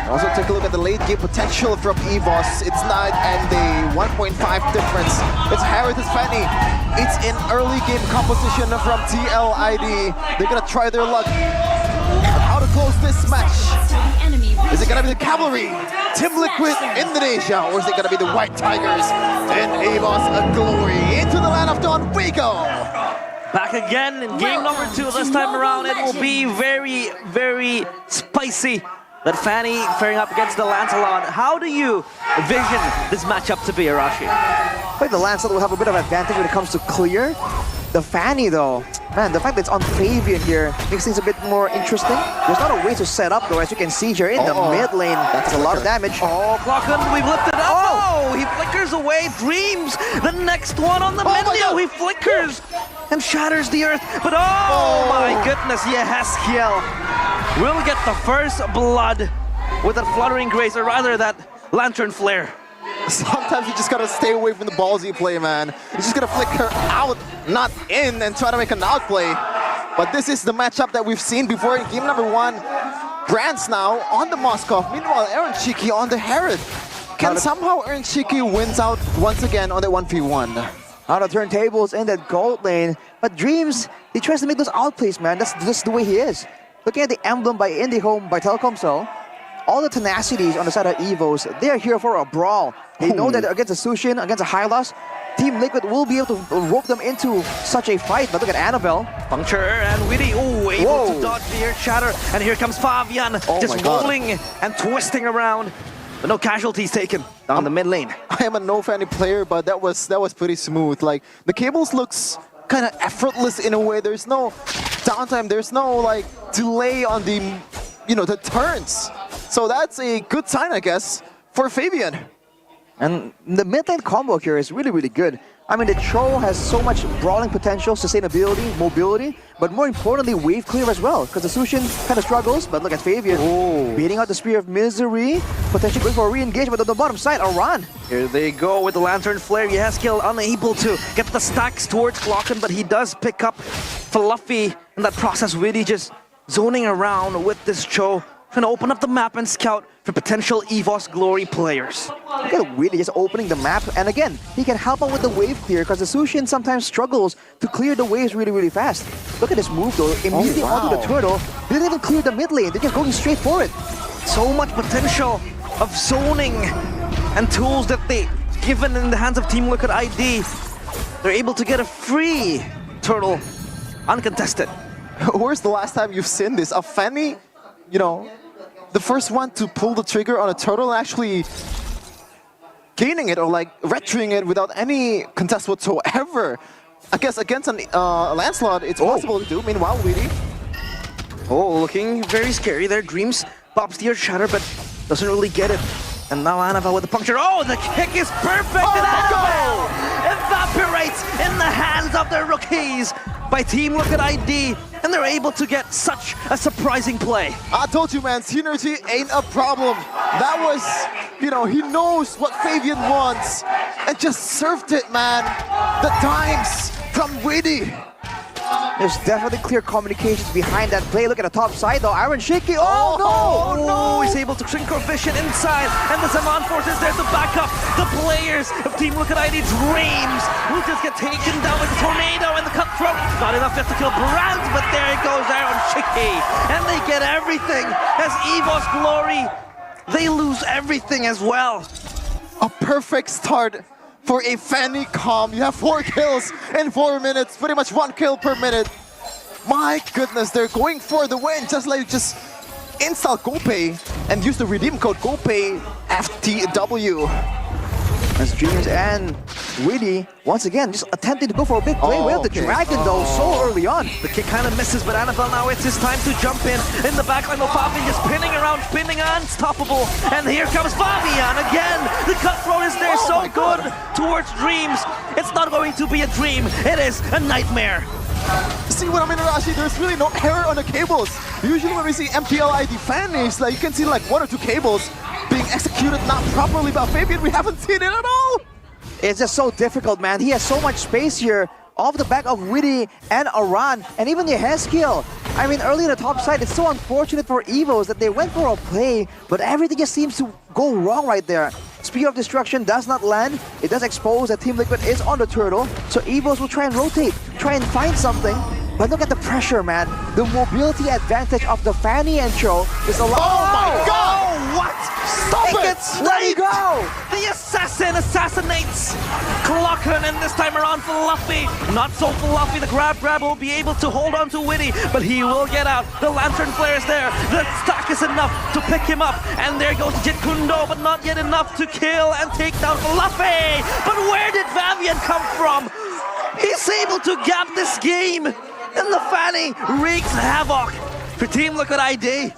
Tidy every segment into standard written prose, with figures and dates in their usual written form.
Also take a look at the late game potential from EVOS. It's not and the 1.5 difference. It's Heritage Fanny. It's in early game composition from TLID. They're gonna try their luck. How to close this match? Is it gonna be the Cavalry, Team Liquid, Indonesia, or is it gonna be the White Tigers and EVOS Glory? Into the land of dawn we go! Back again in game number 2 this time around. It will be very, very spicy. That Fanny faring up against the Lancelot. How do you envision this matchup to be, Arashi? I think the Lancelot will have a bit of advantage when it comes to clear. The Fanny though, man, the fact that it's on Fabian here makes things a bit more interesting. There's not a way to set up though, as you can see here in the mid lane. That's a lot of damage. Oh, Clocken, we've lifted up. Oh, he flickers away. Dreams, the next one on the menu. He flickers and shatters the earth. But oh my goodness, Yehaskiel will get the first blood with that fluttering grace, or rather that lantern flare. Sometimes you just gotta stay away from the ballsy play, man. You just gotta flicker out, not in, and try to make an outplay. But this is the matchup that we've seen before in game number 1. Brands now on the Moskov. Meanwhile, Aaron Chiki on the Herod. Can somehow Aaron Chiki wins out once again on the 1v1? Out of turntables in that gold lane. But Dreams, he tries to make those outplays, man. That's just the way he is. Looking at the emblem by IndyHome, by Telkomsel, all the tenacities on the side of EVOS, they are here for a brawl. They know that against a Sushin, against a Hylos, Team Liquid will be able to rope them into such a fight. But look at Annabelle. Puncture and Witty, able to dodge the earth shatter. And here comes Fabian, just rolling and twisting around. But no casualties taken down the mid lane. I am a no Fanny player, but that was pretty smooth. Like, the cables looks kind of effortless in a way. There's no downtime, there's no like delay on the, the turns. So that's a good sign, I guess, for Fabian. And the mid lane combo here is really, really good. I mean, the Cho has so much brawling potential, sustainability, mobility, but more importantly, wave clear as well. Because the Sushin kind of struggles, but look at Fabian beating out the Spear of Misery, potentially going for a re-engagement on the bottom side, a run. Here they go with the Lantern Flare. Yehaskiel unable to get the stacks towards Clocken, but he does pick up Fluffy in that process, really just zoning around with this Cho, trying to open up the map and scout for potential EVOS Glory players. Look at Willie just opening the map, and again, he can help out with the wave clear because the Sushin sometimes struggles to clear the waves really, really fast. Look at this move though, immediately onto the turtle. They didn't even clear the mid lane, they're just going straight for it. So much potential of zoning and tools that they given in the hands of Team Liquid ID. They're able to get a free turtle, uncontested. Where's the last time you've seen this? A Fanny, the first one to pull the trigger on a turtle and actually gaining it or like retroing it without any contest whatsoever. I guess against an Lancelot, it's possible to do. Meanwhile, Weedy. Looking very scary there. Dreams pops the earth shatter, but doesn't really get it. And now Annabelle with the puncture. Oh, the kick is perfect! And Annabelle evaporates in the hands of the rookies by Team Liquid ID, and they're able to get such a surprising play. I told you, man, synergy ain't a problem. That was, he knows what Fabian wants and just served it, man. The dimes from Widdy. There's definitely clear communications behind that play. Look at the top side though, Aaron Shaky. Oh no! He's able to synchro vision inside, and the Zaman Force is there to back up the players of Team Liquid ID. Dreams will just get taken down with the tornado and the cutthroat. Not enough just to kill Brands, but there it goes, Aaron Shaky. And they get everything as EVOS Glory. They lose everything as well. A perfect start for a Fanny Calm. You have 4 kills in 4 minutes, pretty much 1 kill per minute. My goodness, they're going for the win. Just install GoPay and use the redeem code GoPay FTW. As Dreams and Widdy, once again, just attempting to go for a big play. Well, the Dragon though, so early on. The kick kind of misses, but Annabelle now it's his time to jump in the backline. Fabian just pinning around, spinning unstoppable. And here comes Fabian again. The cutthroat is there, so good towards Dreams. It's not going to be a dream, it is a nightmare. See what I mean, Arashi? There's really no error on the cables. Usually when we see MPL ID Fannies, like you can see like 1 or 2 cables being executed not properly by Fabian. We haven't seen it at all. It's just so difficult, man. He has so much space here off the back of Widdy and Aran, and even Yehaskiel. I mean, early in the top side, it's so unfortunate for EVOS that they went for a play, but everything just seems to go wrong right there. Spear of Destruction does not land. It does expose that Team Liquid is on the turtle, so EVOS will try and rotate, try and find something. But look at the pressure, man. The mobility advantage of the Fanny and Cho is a lot. Oh my God! Oh, what? Stop He it! gets Let it sniped! go! The assassin assassinates Clocken, and this time around Fluffy. Not so Fluffy, the grab will be able to hold on to Witty, but he will get out. The Lantern Flare is there. The stack is enough to pick him up, and there goes Jit Kundo, but not yet enough to kill and take down Fluffy. But where did Fabian come from? He's able to gap this game, and the Fanny wreaks havoc for Team Liquid ID.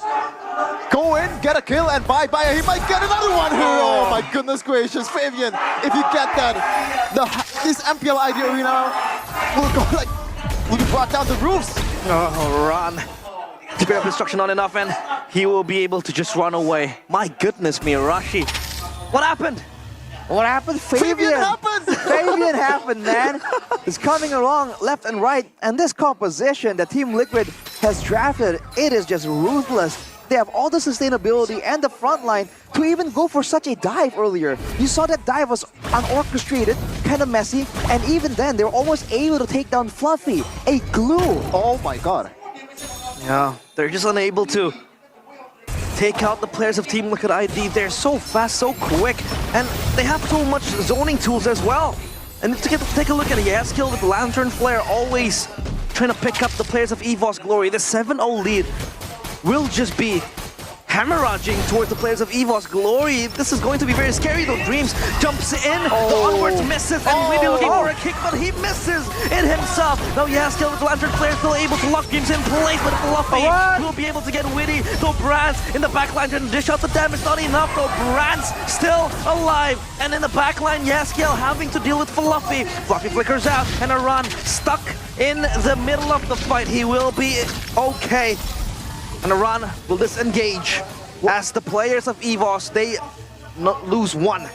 Go in, get a kill, and bye-bye. He might get another one here. Oh my goodness gracious, Fabian. If you get that, this MPL ID arena will go like, will be brought down the roofs. Oh, run. Spear of Destruction not enough, and he will be able to just run away. My goodness me, Rashi. What happened? What happened? Fabian happened! Fabian happened, man. It's coming along left and right, and this composition that Team Liquid has drafted, it is just ruthless. They have all the sustainability and the front line to even go for such a dive earlier. You saw that dive was unorchestrated, kind of messy, and even then they were almost able to take down Fluffy, a glue. Oh my God. Yeah, they're just unable to take out the players of Team Liquid ID. They're so fast, so quick, and they have so much zoning tools as well. And to take a look at Yaskill with Lantern Flare, always trying to pick up the players of EVOS Glory. The 7-0 lead will just be hemorrhaging towards the players of EVOS Glory. This is going to be very scary though. Dreams jumps in, the onwards misses, and Winnie looking for a kick, but he misses it himself. Now Yaskill with Lantern Flare still able to lock Dreams in place, but Fluffy will be able to get Witty. Though Brands in the backline trying to dish out the damage, not enough though. Brands still alive, and in the backline Yaskill having to deal with Fluffy. Fluffy flickers out, and a run stuck in the middle of the fight. He will be okay. And Iran will disengage as the players of EVOS, they not lose one.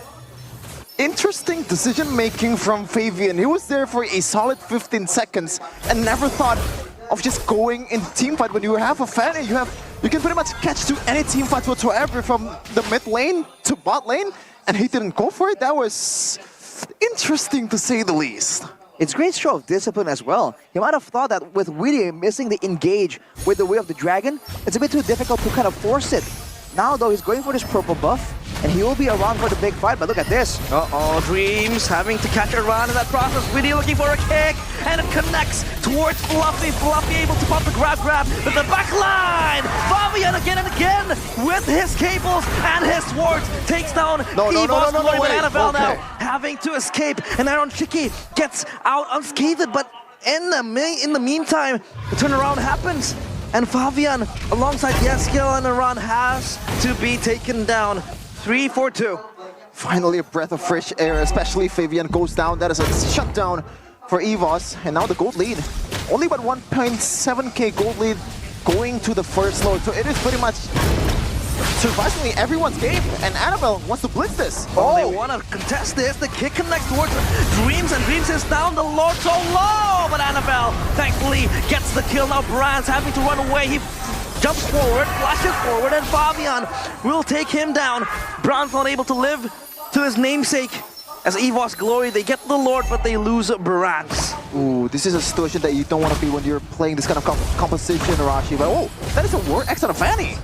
Interesting decision making from Fabian. He was there for a solid 15 seconds and never thought of just going in team fight. When you have a Fanny, you can pretty much catch to any team fight whatsoever from the mid lane to bot lane, and he didn't go for it. That was interesting to say the least. It's a great show of discipline as well. He might have thought that with Witty missing the engage with the Way of the Dragon, it's a bit too difficult to kind of force it. Now though, he's going for this purple buff, and he will be around for the big fight, but look at this. Uh-oh, Dreams having to catch a run in that process. Witty looking for a kick, and it connects towards Fluffy. Fluffy able to pop the grab, but the back line! Fabian again and again with his cables and his swords takes down EVOS Glory, but Annabelle now having to escape, and Aaron Chicky gets out unscathed, but in the meantime, the turnaround happens. And Fabian, alongside Yaskill and Iran, has to be taken down. 3-4-2. Finally a breath of fresh air, especially Fabian goes down. That is a shutdown for EVOS. And now the gold lead. Only about 1.7k gold lead going to the first load. So it is pretty much surprisingly everyone's game. And Annabelle wants to blitz this. Oh, they want to contest this. The kick connects towards Dreams, and Dreams is down. The Lord so low, but Annabelle thankfully gets the kill. Now Brands having to run away. He jumps forward, flashes forward, and Fabian will take him down. Brands not able to live to his namesake. As EVOS Glory, they get the Lord, but they lose Brands. Ooh, this is a situation that you don't want to be when you're playing this kind of composition, Rashi. But oh, that is a War X on a Fanny.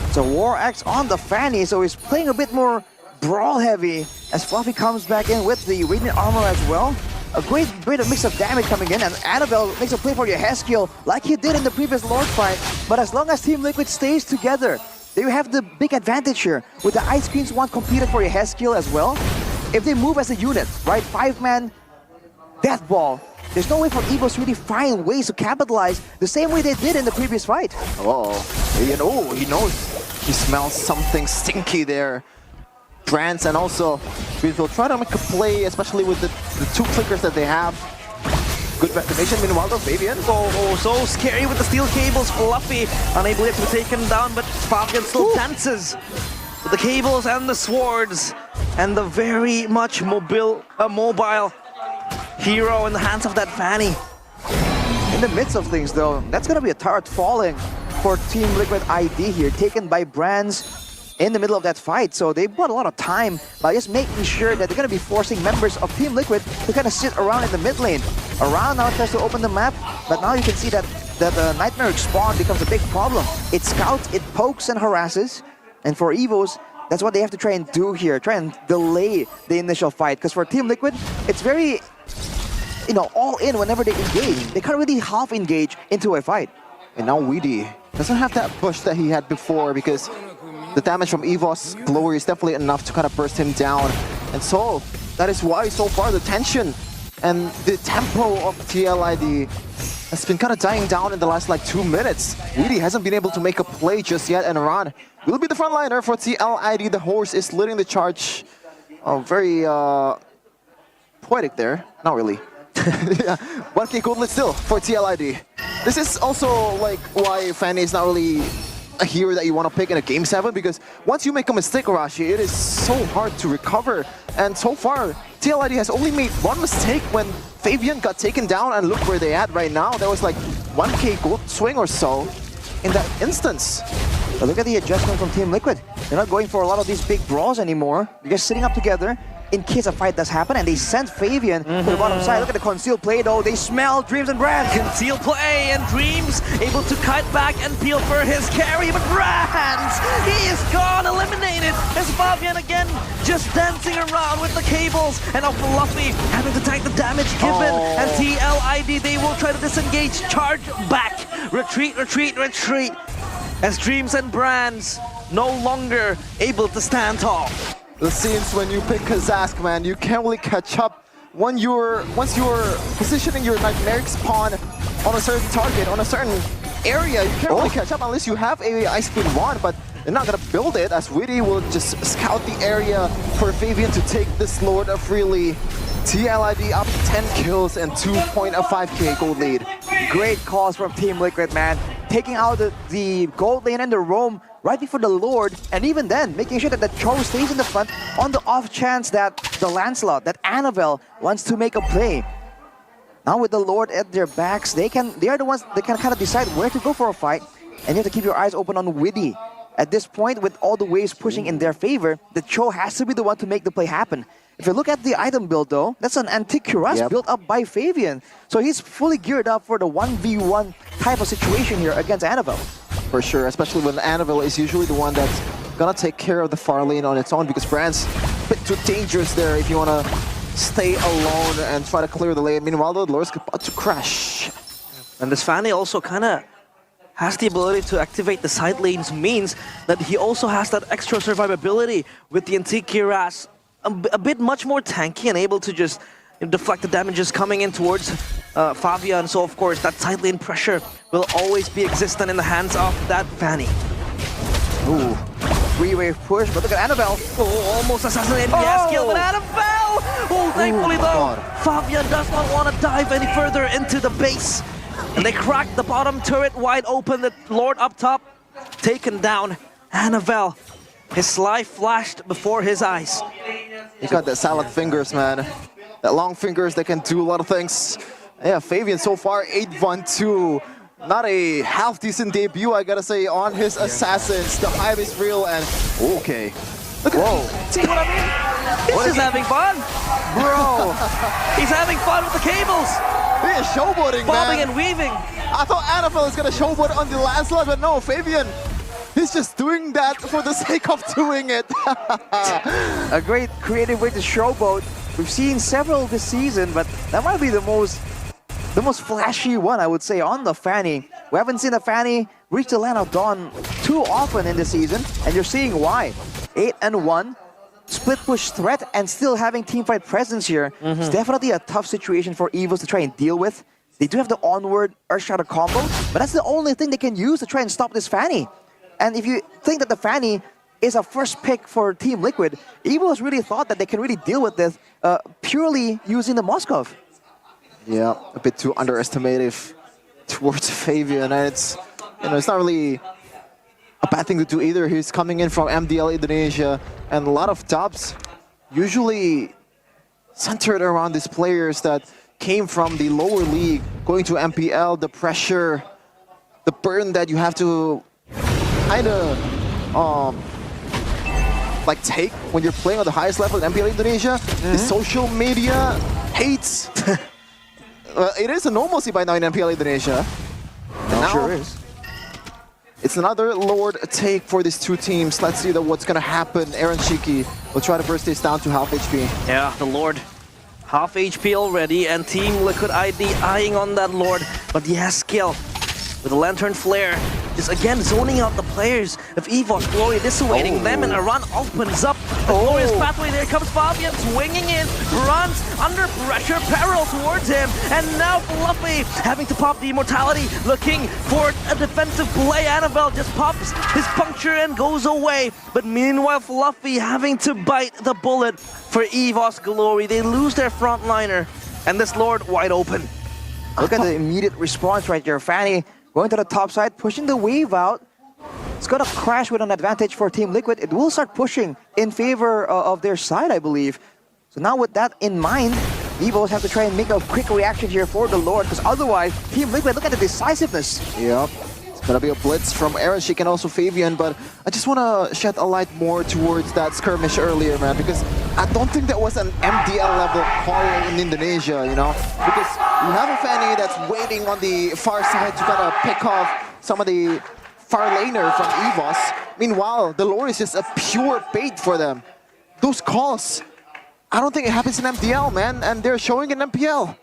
It's a War X on the Fanny, so he's playing a bit more brawl heavy as Fluffy comes back in with the Radiant Armor as well. A great mix of damage coming in, and Annabelle makes a play for Yaskill like he did in the previous Lord fight. But as long as Team Liquid stays together, they have the big advantage here. With the Ice Queens one completed for Yaskill as well. If they move as a unit, right, 5-man death ball, there's no way for EVOS to really find ways to capitalize the same way they did in the previous fight. Oh, you know, he knows. He smells something stinky there. Brands and also will try to make a play, especially with the two clickers that they have. Good recognition, meanwhile though, Fabian. Oh, so scary with the steel cables. Fluffy unable yet to take him down, but Fabian still dances with the cables and the swords. And the very much mobile hero in the hands of that Fanny. In the midst of things though, that's gonna be a turret falling for Team Liquid ID here, taken by Brands in the middle of that fight. So they bought a lot of time by just making sure that they're gonna be forcing members of Team Liquid to kind of sit around in the mid lane. Around now tries to open the map, but now you can see that Nightmare spawn becomes a big problem. It scouts, it pokes and harasses, and for EVOS, that's what they have to try and do here, try and delay the initial fight. Because for Team Liquid, it's very, you know, all in whenever they engage. They can't really half engage into a fight. And now Weedy doesn't have that push that he had before because the damage from EVOS Glory is definitely enough to kind of burst him down. And so, that is why so far the tension and the tempo of TLID has been kind of dying down in the last like 2 minutes. Weedy hasn't been able to make a play just yet, and Ran will be the frontliner for TLID. The horse is leading the charge. Very poetic there. Not really. Yeah, 1k gold lead still for TLID. This is also like why Fanny is not really a hero that you want to pick in a Game 7, because once you make a mistake, Arashi, it is so hard to recover. And so far, TLID has only made one mistake when Fabian got taken down, and look where they at right now. There was like 1k gold swing or so in that instance. But look at the adjustment from Team Liquid. They're not going for a lot of these big brawls anymore. They're just sitting up together in case a fight does happen, and they send Fabian to the bottom side. Look at the concealed play though. They smell Dreams and Brands. Concealed play, and Dreams able to cut back and peel for his carry, but Brands, he is gone, eliminated. As Fabian again just dancing around with the cables, and now Fluffy having to tank the damage given. And TLID, they will try to disengage, charge back, retreat, retreat, retreat, as Dreams and Brands no longer able to stand tall. The scenes when you pick Kazask, man, you can't really catch up. Once you're positioning your Nightmaric spawn on a certain target, on a certain area, you can't really catch up unless you have a Ice Queen wand, but they're not gonna build it, as Witty will just scout the area for Fabian to take this Lord of Freely. TLID up 10 kills and 2.5k gold lead. Great calls from Team Liquid, man. Taking out the gold lane and the roam right before the Lord, and even then, making sure that the Cho stays in the front on the off chance that the Lancelot, that Annabelle, wants to make a play. Now with the Lord at their backs, they are the ones that can kind of decide where to go for a fight, and you have to keep your eyes open on Widdy. At this point, with all the waves pushing in their favor, the Cho has to be the one to make the play happen. If you look at the item build though, that's an antique cuirass built up by Fabian. So he's fully geared up for the 1v1 type of situation here against Annabelle. For sure, especially when Annabelle is usually the one that's gonna take care of the far lane on its own, because Brand's a bit too dangerous there if you wanna stay alone and try to clear the lane. Meanwhile, the Lord's about to crash. And this Fanny also kind of has the ability to activate the side lanes, means that he also has that extra survivability with the antique cuirass, a bit much more tanky and able to just deflect the damages coming in towards Fabian. So of course that side lane pressure will always be existent in the hands of that Fanny. Ooh, three-wave push, but look at Annabelle. Oh, almost assassinated MPL skill, but Annabelle! Oh, thankfully though, Fabian does not want to dive any further into the base. And they crack the bottom turret wide open, the Lord up top, taken down. Annabelle, his life flashed before his eyes. He got that salad fingers, man. That long fingers that can do a lot of things. Yeah, Fabian so far 8-1-2. Not a half-decent debut, I gotta say, on his assassins. The hype is real, and okay. Look at, see what I mean? He's just having fun. Bro. He's having fun with the cables. He is showboating, Bobbing man. and weaving. I thought Annabelle was gonna showboat on the last slot, but no, Fabian. He's just doing that for the sake of doing it. A great creative way to showboat. We've seen several this season, but that might be the most flashy one, I would say, on the Fanny. We haven't seen a Fanny reach the land of Dawn too often in this season, and you're seeing why. 8-1, split push threat, and still having teamfight presence here. It's definitely a tough situation for EVOS to try and deal with. They do have the onward Earthshatter combo, but that's the only thing they can use to try and stop this Fanny. And if you think that the Fanny is a first pick for Team Liquid, EVOS really thought that they can really deal with this purely using the Moskov. Yeah, a bit too underestimative towards Fabian, and it's not really a bad thing to do either. He's coming in from MDL Indonesia, and a lot of dubs usually centered around these players that came from the lower league, going to MPL, the pressure, the burden that you have to kind of like take when you're playing at the highest level in MPL Indonesia. The social media hates. Well, it is a normalcy by now in MPL Indonesia. And now, Sure is. it's another Lord take for these two teams. Let's see what's gonna happen. Aaron Shiki will try to burst this down to half HP. Yeah, the Lord. Half HP already, and Team Liquid ID eyeing on that Lord. But yes, skill with the Lantern Flare. Just again zoning out the players of EVOS. Glory dissuading them, and a run opens up. The glorious pathway. There comes Fabian swinging in, runs under pressure, peril towards him, and now Fluffy having to pop the immortality, looking for a defensive play. Annabelle just pops his puncture and goes away. But meanwhile, Fluffy having to bite the bullet for EVOS Glory. They lose their frontliner, and this Lord wide open. Look at the immediate response right there. Fanny going to the top side, pushing the wave out. It's gonna crash with an advantage for Team Liquid. It will start pushing in favor of their side, I believe. So now with that in mind, EVOS have to try and make a quick reaction here for the Lord, because otherwise, Team Liquid, look at the decisiveness. Yep. It's gonna be a blitz from Aaron Shik and also Fabian, but I just wanna shed a light more towards that skirmish earlier, man, because I don't think that was an MDL level call in Indonesia, you know? Because you have a Fanny that's waiting on the far side to kind of pick off some of the far laner from EVOS. Meanwhile, the Lord is just a pure bait for them. Those calls, I don't think it happens in MDL, man, and they're showing in MPL.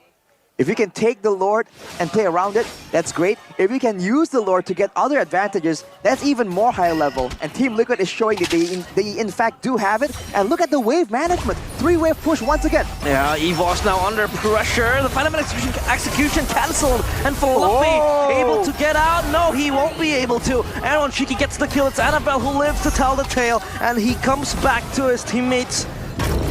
If you can take the Lord and play around it, that's great. If you can use the Lord to get other advantages, that's even more high level. And Team Liquid is showing that they in fact do have it. And look at the wave management. 3-wave push once again. Yeah, EVOS now under pressure. The final execution cancelled, and Fluffy able to get out. No, he won't be able to. Aaron Shiki gets the kill. It's Annabelle who lives to tell the tale, and he comes back to his teammates,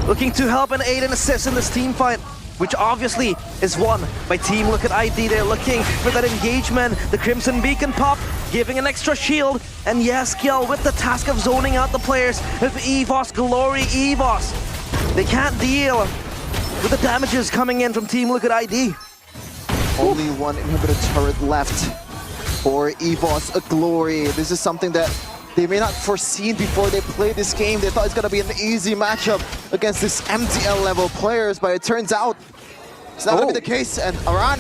looking to help and aid and assist in this team fight, which obviously is won by Team Liquid ID. They're looking for that engagement. The Crimson Beacon pop, giving an extra shield. And yes, Gil with the task of zoning out the players of EVOS Glory. EVOS, they can't deal with the damages coming in from Team Liquid ID. Only one inhibitor turret left for EVOS Glory. This is something that they may not foreseen before they played this game. They thought it's gonna be an easy matchup against this MTL level players, but it turns out it's not gonna be the case. And Aran,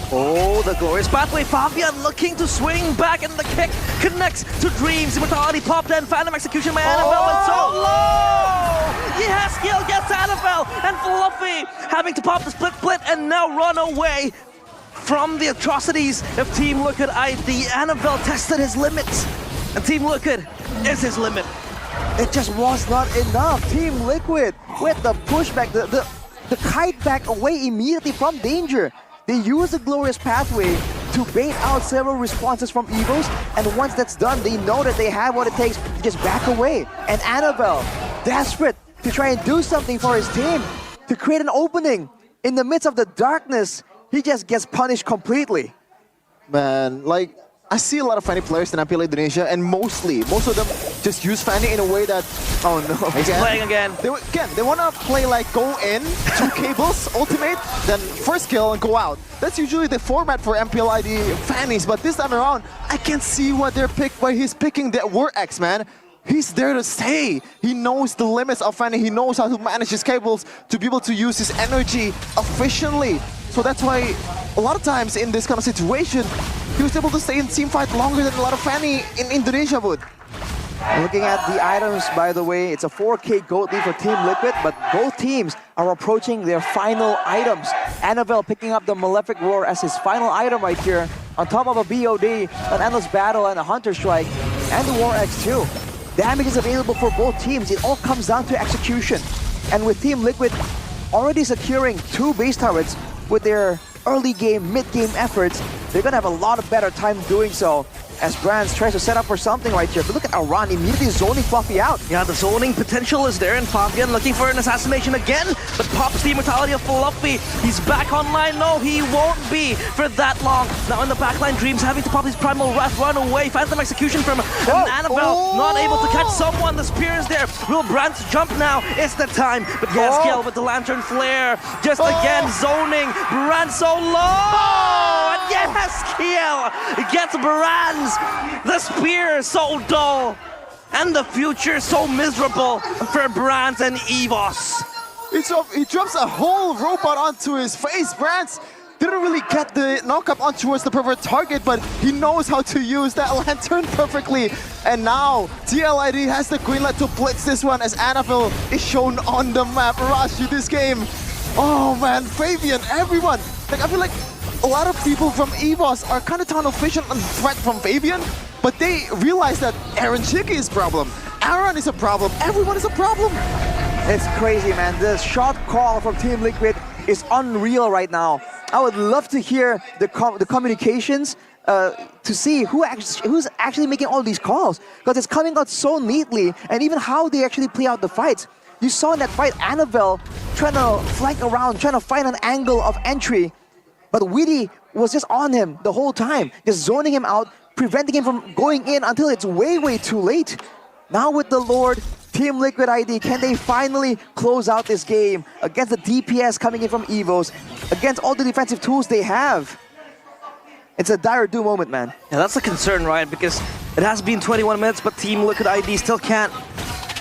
The glorious pathway. Fabian looking to swing back, and the kick connects to Dreams. Immortality popped in. Phantom execution by Annabelle went so low. Yes, Gil gets Annabelle, and Fluffy having to pop the split and now run away from the atrocities of Team Liquid ID. Annabelle tested his limits, and Team Liquid is his limit. It just was not enough. Team Liquid with the pushback, the kite back away immediately from danger. They use the glorious pathway to bait out several responses from EVOS, and once that's done, they know that they have what it takes to just back away. And Annabelle, desperate to try and do something for his team, to create an opening in the midst of the darkness, he just gets punished completely. man, like, I see a lot of Fanny players in MPL Indonesia, and most of them just use Fanny in a way that, oh no, He's playing again. They want to play like go in, 2 cables, ultimate, then first kill and go out. That's usually the format for MPL ID Fannies, but this time around, I can see what they're picked by. He's picking the War X, man. He's there to stay. He knows the limits of Fanny. He knows how to manage his cables to be able to use his energy efficiently. So that's why a lot of times in this kind of situation, he was able to stay in team fight longer than a lot of Fanny in Indonesia would. Looking at the items, by the way, it's a 4K gold lead for Team Liquid, but both teams are approaching their final items. Annabelle picking up the Malefic Roar as his final item right here, on top of a BOD, an Endless Battle, and a Hunter Strike, and the War X too. Damage is available for both teams. It all comes down to execution. And with Team Liquid already securing 2 base turrets with their early game, mid-game efforts, they're gonna have a lot of better time doing so. as Brands tries to set up for something right here. But look at Aran immediately zoning Fluffy out. Yeah, the zoning potential is there, and Fabian looking for an assassination again, but pops the immortality of Fluffy. He's back online. No, he won't be for that long. Now in the backline, Dreams having to pop his Primal Wrath, run away. Phantom Execution from Annabelle, not able to catch someone. The spear is there. Will Brands jump now? It's the time. But Gaskiel with the Lantern Flare, just again zoning. Brands so low, and Gaskiel gets Brands. The spear so dull, and the future so miserable for Brands and EVOS. He drops a whole robot onto his face. Brands didn't really get the knockup on towards the perfect target, but he knows how to use that lantern perfectly. And now TLID has the green light to blitz this one as Annabelle is shown on the map. Rashi, this game. Oh man, Fabian, everyone. Like, I feel like a lot of people from EVOS are kind of tunnel vision on threat from Fabian, but they realize that Aaron Chicky is a problem. Aaron is a problem. Everyone is a problem. It's crazy, man. The shot call from Team Liquid is unreal right now. I would love to hear the communications to see who's actually making all these calls, because it's coming out so neatly, and even how they actually play out the fights. You saw in that fight Annabelle trying to flank around, trying to find an angle of entry, but Witty was just on him the whole time, just zoning him out, preventing him from going in until it's way, way too late. Now with the Lord, Team Liquid ID, can they finally close out this game against the DPS coming in from EVOS, against all the defensive tools they have? It's a dire do moment, man. Yeah, that's a concern, right? Because it has been 21 minutes, but Team Liquid ID still can't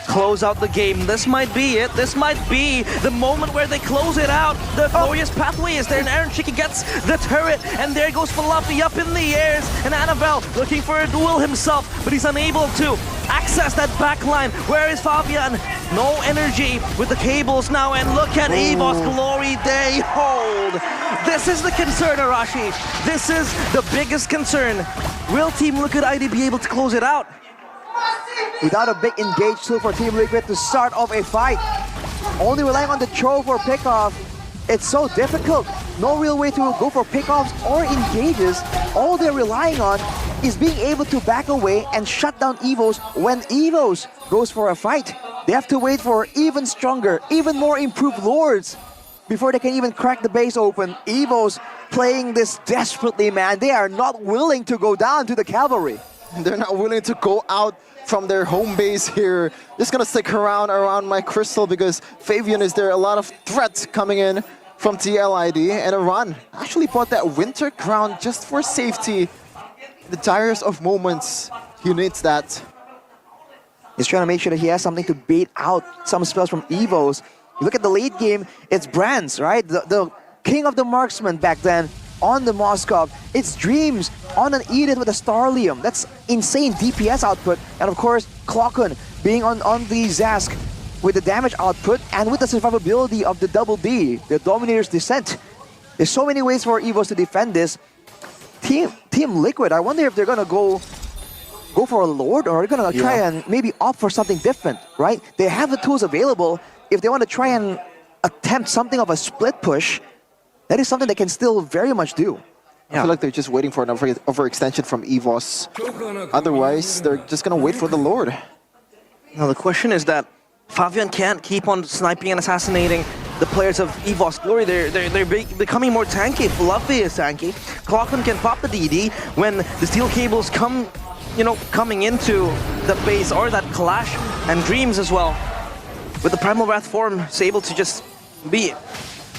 close out the game. This might be it. This might be the moment where they close it out. The glorious pathway is there, and Aaron Chicky gets the turret, and there goes Fluffy up in the airs, and Annabelle looking for a duel himself, but he's unable to access that backline. Where is Fabian? No energy with the cables now, and look at EVOS glory they hold. This is the concern, Arashi. This is the biggest concern. Will Team Liquid ID be able to close it out? Without a big engage tool for Team Liquid to start off a fight, only relying on the Trove or pickoff, it's so difficult. No real way to go for pickoffs or engages. All they're relying on is being able to back away and shut down EVOS when EVOS goes for a fight. They have to wait for even stronger, even more improved Lords before they can even crack the base open. EVOS playing this desperately, man. They are not willing to go down to the Cavalry. They're not willing to go out from their home base here. Just gonna stick around my crystal because Fabian is there. A lot of threats coming in from TLID, and Aran actually bought that winter crown just for safety. The direst of moments, he needs that. He's trying to make sure that he has something to bait out some spells from EVOS. You look at the late game, it's Brands, right? The king of the marksman back then on the Moskov. It's Dreams on an Eden with a Starlium. That's insane DPS output. And of course, Clocken being on the Zask with the damage output and with the survivability of the Double D, the Dominator's Descent. There's so many ways for EVOS to defend this. Team Liquid, I wonder if they're gonna go for a Lord, or are they gonna try and maybe opt for something different, right? They have the tools available. If they want to try and attempt something of a split push, that is something they can still very much do. I feel like they're just waiting for an overextension from EVOS. Otherwise, they're just gonna wait for the Lord. Now the question is that Fabian can't keep on sniping and assassinating the players of EVOS Glory. They're becoming more tanky. Fluffy is tanky. Clockman can pop the DD when the steel cables come, coming into the base or that clash, and Dreams as well. With the Primal Wrath form, is able to just be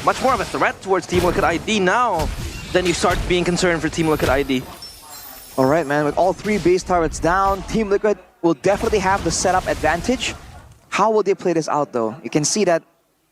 much more of a threat towards Team Liquid ID now. Then you start being concerned for Team Liquid ID. All right, man. With all three base turrets down, Team Liquid will definitely have the setup advantage. How will they play this out, though? You can see that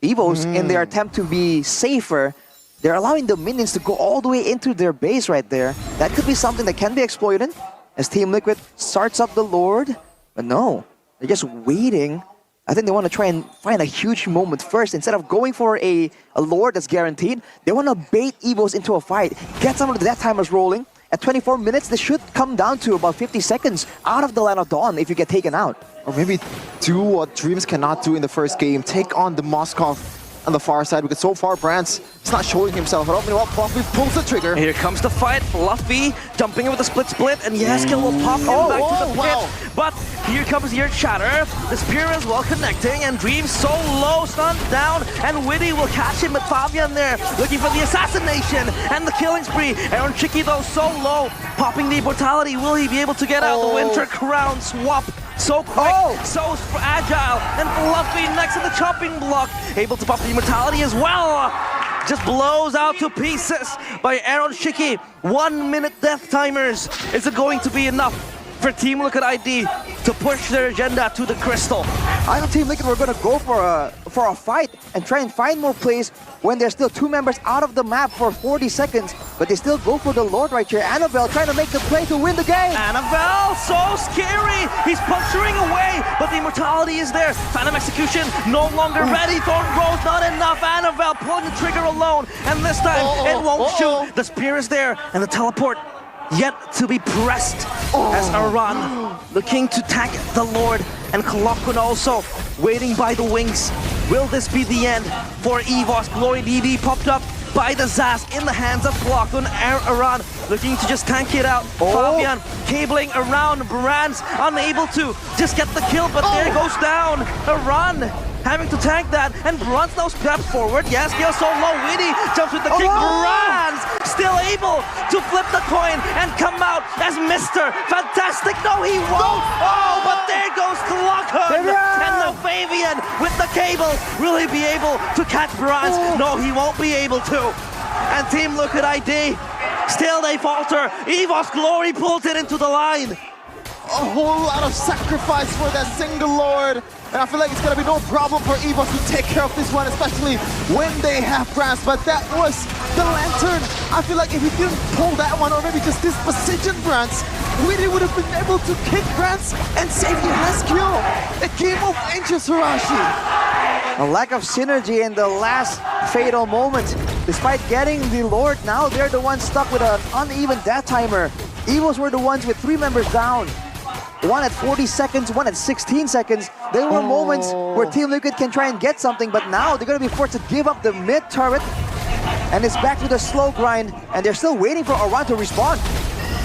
EVOS, in their attempt to be safer, they're allowing the minions to go all the way into their base right there. That could be something that can be exploited as Team Liquid starts up the Lord. But no, they're just waiting. I think they want to try and find a huge moment first. Instead of going for a Lord that's guaranteed, they want to bait EVOS into a fight, get some of the death timers rolling. At 24 minutes, this should come down to about 50 seconds out of the line of Dawn if you get taken out. Or maybe do what Dreams cannot do in the first game. Take on the Moskov on the far side because so far Brands is not showing himself at all. Meanwhile, Fluffy pulls the trigger. Here comes the fight. Fluffy jumping in with a split, and Yaskill will pop him back to the pit. wow. But here comes your Chatter. The Spear as well connecting, and Dream so low, stunned down, and Witty will catch him with Fabian there, looking for the assassination and the killing spree. Aaron Chicky though so low, popping the immortality. Will he be able to get out the Winter Crown swap? So quick, so agile, and Fluffy next to the chopping block, able to pop the immortality as well. Just blows out to pieces by Aaron Shiki. 1 minute death timers. Is it going to be enough for Team Liquid ID to push their agenda to the crystal? I know Team Liquid were gonna go for a fight and try and find more plays when there's still 2 members out of the map for 40 seconds, but they still go for the Lord right here. Annabelle trying to make the play to win the game. Annabelle, so scary. He's puncturing away, but the immortality is there. Phantom Execution no longer ready. Thorn Rose not enough. Annabelle pulling the trigger alone, and this time it won't shoot. The spear is there, and the teleport yet to be pressed as Aran looking to tag the Lord, and Kalokun also waiting by the wings. Will this be the end for EVOS? Glory DD popped up by the Zas in the hands of Kalokun. Aran looking to just tank it out. Fabian cabling around. Brands unable to just get the kill, but there goes down. Aran having to tank that, and Brands now steps forward. Yaskiel so low, Witty jumps with the kick. Brands still able to flip the coin and come out as Mr. Fantastic. No, he won't. But there goes Kalokun. And now Fabian with the cable. Will he be able to catch Brands? No, he won't be able to. And Team Liquid ID, still they falter. EVOS Glory pulled it into the line. A whole lot of sacrifice for that single Lord. And I feel like it's going to be no problem for EVOS to take care of this one, especially when they have Brands. But that was the Lantern. I feel like if he didn't pull that one, or maybe just this position Brands, Witty would have been able to kick Brands and save the last kill. A game of inches, Harashi. A lack of synergy in the last fatal moment. Despite getting the Lord, now they're the ones stuck with an uneven death timer. EVOS were the ones with 3 members down. One at 40 seconds, one at 16 seconds. There were moments where Team Liquid can try and get something, but now they're going to be forced to give up the mid turret. And it's back to the slow grind, and they're still waiting for Aran to respawn.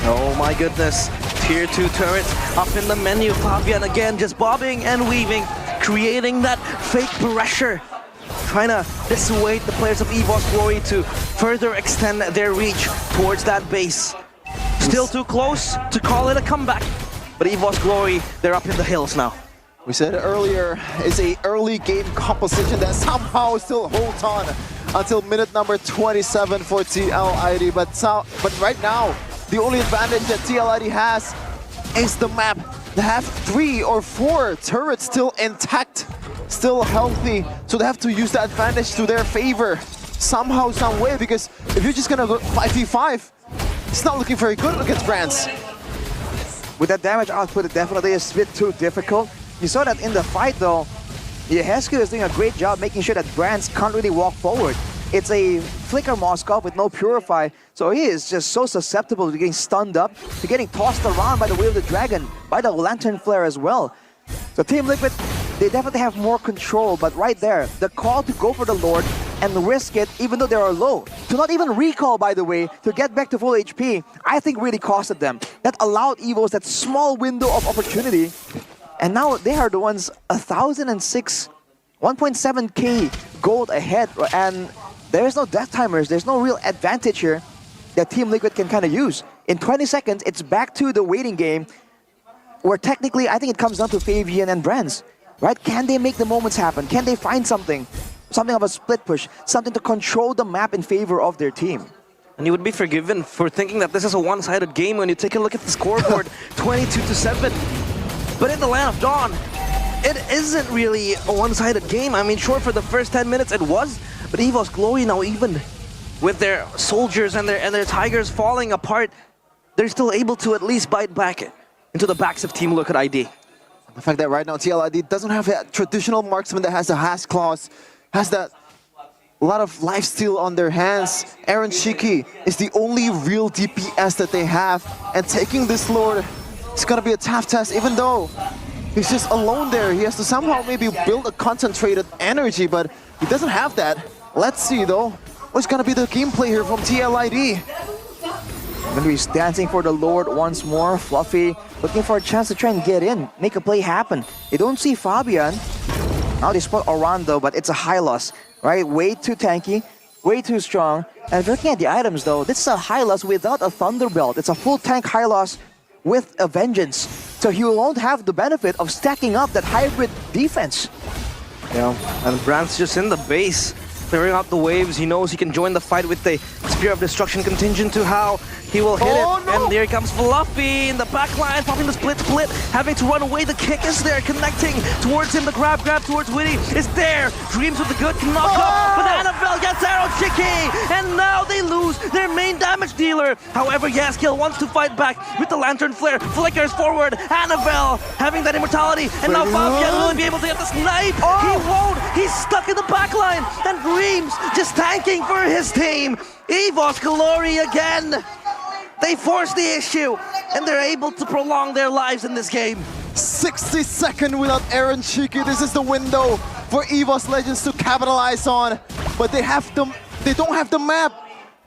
Oh my goodness. Tier 2 turrets up in the menu. Fabian again just bobbing and weaving, creating that fake pressure, trying to dissuade the players of EVOS Glory to further extend their reach towards that base. Still too close to call it a comeback, but EVOS Glory, they're up in the hills now. We said it earlier, it's a early game composition that somehow still holds on until minute number 27 for TLID. But right now, the only advantage that TLID has is the map. They have 3 or 4 turrets still intact, still healthy, so they have to use that advantage to their favor somehow, some way, because if you're just gonna go 5v5, it's not looking very good against Brands. With that damage output, it definitely is a bit too difficult. You saw that in the fight though. Yaskiel is doing a great job making sure that Brands can't really walk forward. It's a Flicker Moskov with no Purify, so he is just so susceptible to getting stunned up, to getting tossed around by the Will of the Dragon, by the Lantern Flare as well. So Team Liquid, they definitely have more control, but right there, the call to go for the Lord and risk it even though they are low, to not even recall, by the way, to get back to full HP, I think really costed them. That allowed EVOS that small window of opportunity, and now they are the ones 1,006, 1.7k gold ahead, and there is no death timers, there's no real advantage here that Team Liquid can kind of use. In 20 seconds, it's back to the waiting game, where technically I think it comes down to Fabian and Brands, right? Can they make the moments happen? Can they find something? Something of a split push, something to control the map in favor of their team. And you would be forgiven for thinking that this is a one-sided game when you take a look at the scoreboard, 22-7. But in the Land of Dawn, it isn't really a one-sided game. I mean, sure, for the first 10 minutes it was, but EVOS Glory now, even with their soldiers and their tigers falling apart, they're still able to at least bite back into the backs of Team Liquid ID. The fact that right now TLID doesn't have that traditional marksman that has the Has Claws, has that a lot of lifesteal on their hands. Aaron Shiki is the only real DPS that they have, and taking this Lord is gonna be a tough test, even though he's just alone there. He has to somehow maybe build a concentrated energy, but He doesn't have that. Let's see though. What's gonna be the gameplay here from TLID? Gonna be dancing for the Lord once more. Fluffy looking for a chance to try and get in, make a play happen. They don't see Fabian. Now they spot Orlando, but it's a high loss, right? Way too tanky, way too strong. And if you're looking at the items though, this is a high loss without a Thunderbelt. It's a full tank high loss with a Vengeance. So he won't have the benefit of stacking up that hybrid defense. Yeah, and Brand's just in the base, clearing out the waves. He knows he can join the fight with the Spear of Destruction contingent to how he will hit it. No. And there comes Fluffy in the back line, popping the split, having to run away. The kick is there, connecting towards him. The grab towards Witty is there. Dreams with the good knock up, but Annabelle gets arrow Chicky, and now they lose their main damage dealer. However, Yaskiel wants to fight back with the Lantern Flare, flickers forward. Annabelle having that immortality, and now Fabian will be able to get the snipe. He won't. He's stuck in the back line, and Dreams just tanking for his team. EVOS Glory again. They force the issue, and they're able to prolong their lives in this game. 60 seconds without Aaron Chiki. This is the window for EVOS Legends to capitalize on. But they don't have the map.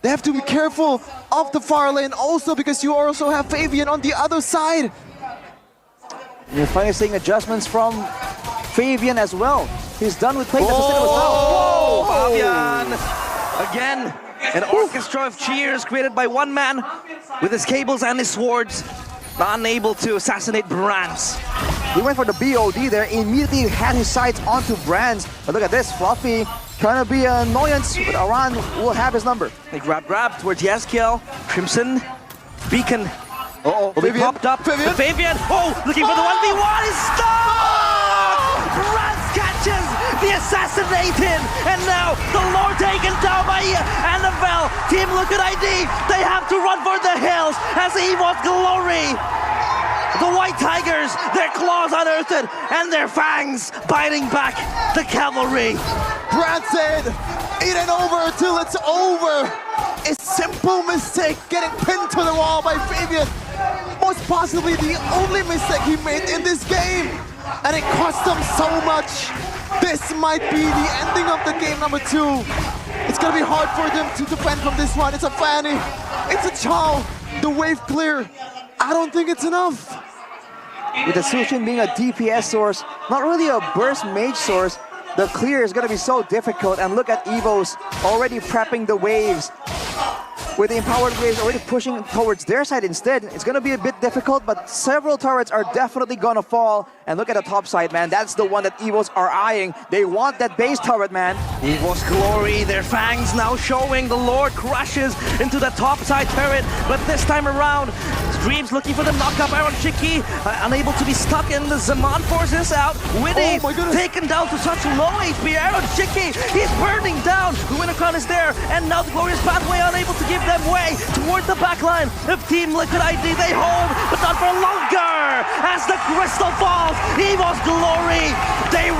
They have to be careful of the far lane also, because you also have Fabian on the other side. And you're finally seeing adjustments from Fabian as well. He's done with playing the sustainable style. Whoa, Fabian! Again, an orchestra of cheers created by one man with his cables and his swords, unable to assassinate Brands. He went for the BOD there, immediately had his sights onto Brands. But look at this, Fluffy trying to be an annoyance, but Aran will have his number. They grab towards Yaskiel, Crimson, Beacon. Uh-oh, Will be popped up. Fabian, looking for the 1v1, is stuck! Brands catches the assassinated, and now the Lord taken down by Annabelle. Team Liquid ID, they have to run for the hills as EVOS Glory. The White Tigers, their claws unearthed and their fangs biting back the cavalry. Brad said, it ain't over till it's over. A simple mistake getting pinned to the wall by Fabian. Most possibly the only mistake he made in this game. And it cost them so much. This might be the ending of the game number 2. It's gonna be hard for them to defend from this one. It's a Fanny, it's a Chow, the wave clear. I don't think it's enough. With the Sushin being a DPS source, not really a burst mage source, the clear is going to be so difficult. And look at EVOS already prepping the waves. With the empowered waves already pushing towards their side instead, it's going to be a bit difficult, but several turrets are definitely going to fall. And look at the top side, man. That's the one that EVOS are eyeing. They want that base turret, man. EVOS Glory, their fangs now showing. The Lord crashes into the top side turret, but this time around, Dreams looking for the knockup. Aaron Chiki unable to be stuck in the Zaman forces out. Witty taken down to such low HP. Aaron Chiki, he's burning down. The winner crown is there, and now the Glorious Pathway unable to give them way towards the backline of Team Liquid ID. They hold, but not for longer. As the crystal falls, EVOS Glory, they